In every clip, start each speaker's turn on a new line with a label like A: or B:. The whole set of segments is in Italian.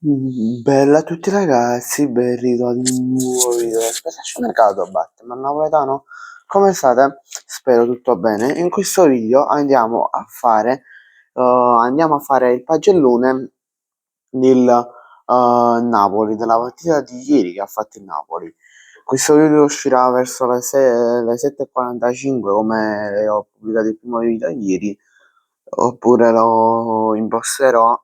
A: Bella a tutti ragazzi, ben ritrovati in un nuovo video del mercato a Batman napoletano. Come state? Spero tutto bene. In questo video andiamo a fare il pagellone del Napoli, della partita di ieri che ha fatto il Napoli. Questo video uscirà verso le 7:45 come ho pubblicato il primo video ieri, oppure lo imposterò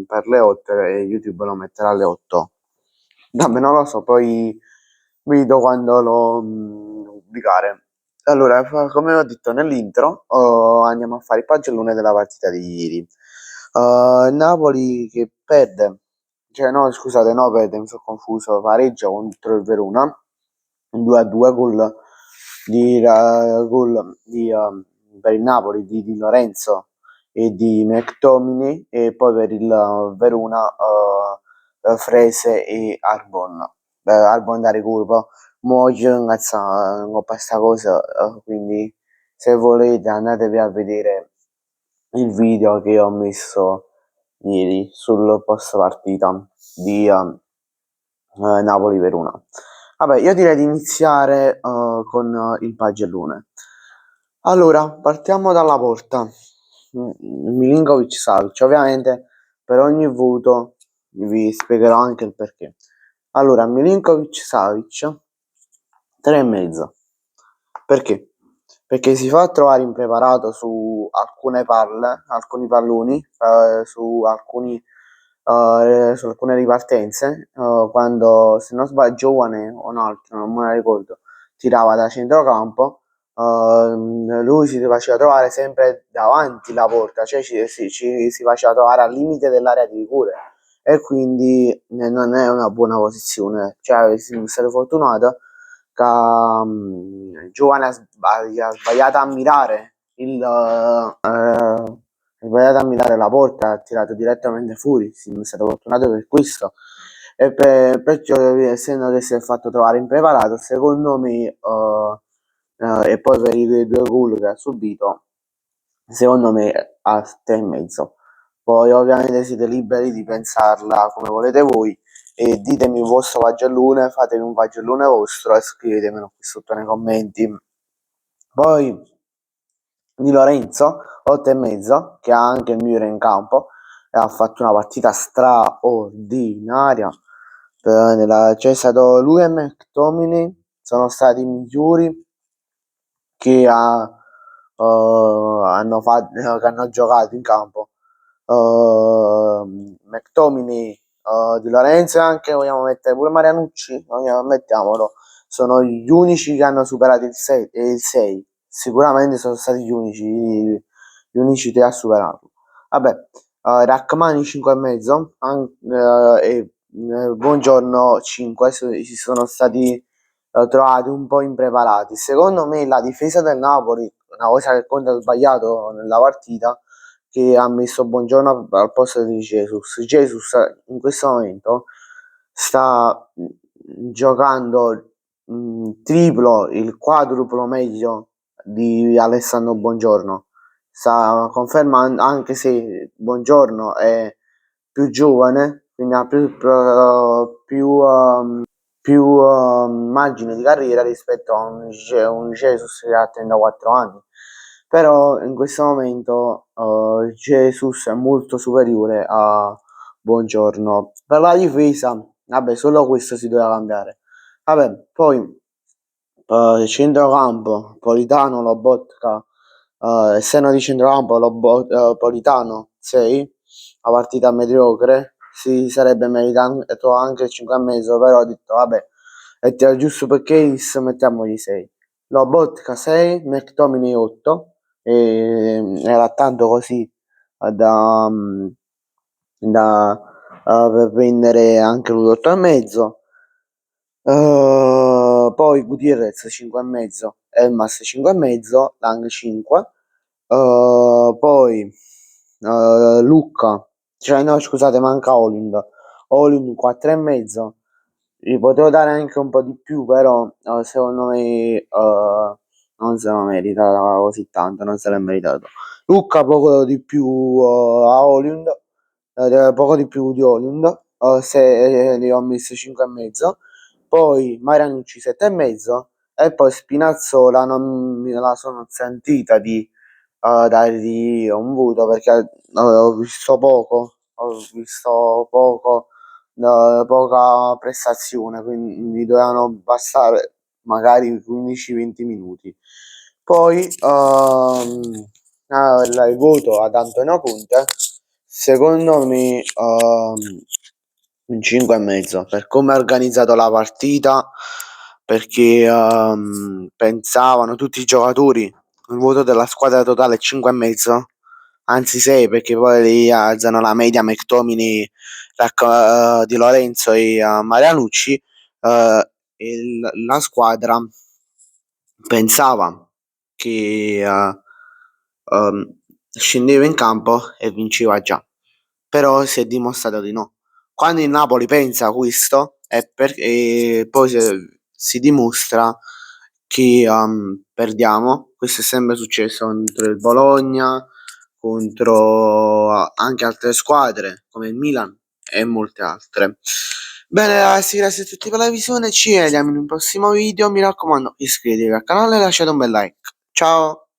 A: per le 8 e YouTube lo metterà alle 8. Vabbè, non lo so, poi vedo quando lo pubblicare. Allora, come ho detto nell'intro, andiamo a fare il pagellone della partita di ieri. Napoli che perde, cioè no, scusate, no, perde, mi sono confuso, pareggia contro il Verona, 2-2 per il Napoli di Di Lorenzo e di McTominay, e poi per il Verona Frese e Arbon. Arbon da recupero, mo io ingazza con questa cosa, quindi se volete andatevi a vedere il video che ho messo ieri sul post partita di Napoli-Verona. Vabbè, io direi di iniziare con il pagellone. Allora, partiamo dalla porta. Milinkovic-Savic, ovviamente per ogni voto vi spiegherò anche il perché. Allora, Milinkovic-Savic 3,5. Perché? Perché si fa trovare impreparato su alcune palle, alcuni palloni, su alcune ripartenze, quando, se non sbaglio, Giovane o un altro, non me la ricordo, tirava da centrocampo. Lui si faceva trovare sempre davanti la porta, cioè si faceva trovare al limite dell'area di rigore, e quindi non è una buona posizione. Cioè, è stato fortunato che Giovane ha sbagliato a mirare la porta, ha tirato direttamente fuori. Sì, è stato fortunato per questo, e perciò, essendo che si è fatto trovare impreparato, secondo me, e poi per i due gol che ha subito, secondo me a 3,5. Poi ovviamente siete liberi di pensarla come volete voi, e ditemi il vostro pagellone, fatevi un pagellone vostro e scrivetemelo qui sotto nei commenti. Poi Di Lorenzo 8,5, che ha anche il migliore in campo e ha fatto una partita straordinaria. C'è stato lui e McTominay, sono stati i migliori che hanno giocato in campo. McTominay, Di Lorenzo, e anche vogliamo mettere pure Marianucci, mettiamolo, sono gli unici che hanno superato il 6, sicuramente sono stati gli unici tre a superarlo. Vabbè, Rachmani 5,5, Buongiorno 5, si sono stati trovati un po' impreparati. Secondo me la difesa del Napoli, una cosa che Conte ha sbagliato nella partita, che ha messo Buongiorno al posto di Jesus. Jesus in questo momento sta giocando triplo, il quadruplo meglio di Alessandro Buongiorno. Sta confermando, anche se Buongiorno è più giovane, quindi ha più margine di carriera rispetto a un Jesus che ha 34 anni. Però in questo momento Jesus è molto superiore a Buongiorno. Per la difesa, vabbè, solo questo si doveva cambiare. Vabbè, poi centrocampo, Politano, Lobotka, esterno di centrocampo, Politano 6, la partita mediocre, si sarebbe meritato anche il 5,5, però ho detto vabbè, è giusto perché mettiamogli 6. Lobotka 6, McTominay 8, e era tanto così da, per prendere anche lui 8,5. Poi Gutierrez 5,5, Elmas 5,5, Lang 5. Poi Lucca, cioè no, scusate, manca Haaland 4,5. Gli potevo dare anche un po' di più, però secondo me non se lo merita così tanto, non se l'è meritato. Lucca poco di più a Haaland, poco di più di Haaland, se li ho messi 5,5, poi Marianucci 7,5 e poi Spinazzola non me la sono sentita di dargli un voto perché ho visto poco, poca prestazione, quindi mi dovevano bastare magari 15-20 minuti. Poi il voto ad Antonio Conte, secondo me un 5,5 per come ha organizzato la partita, perché pensavano tutti i giocatori, il voto della squadra totale è 5,5, anzi 6, perché poi lì alzano la media McTominay, Di Lorenzo e Marianucci. La squadra pensava che scendeva in campo e vinceva già, però si è dimostrato di no. Quando il Napoli pensa questo è perché poi si dimostra che perdiamo. Questo è sempre successo contro il Bologna, contro anche altre squadre come il Milan e molte altre. Bene ragazzi, grazie a tutti per la visione, ci vediamo in un prossimo video, mi raccomando iscrivetevi al canale e lasciate un bel like. Ciao!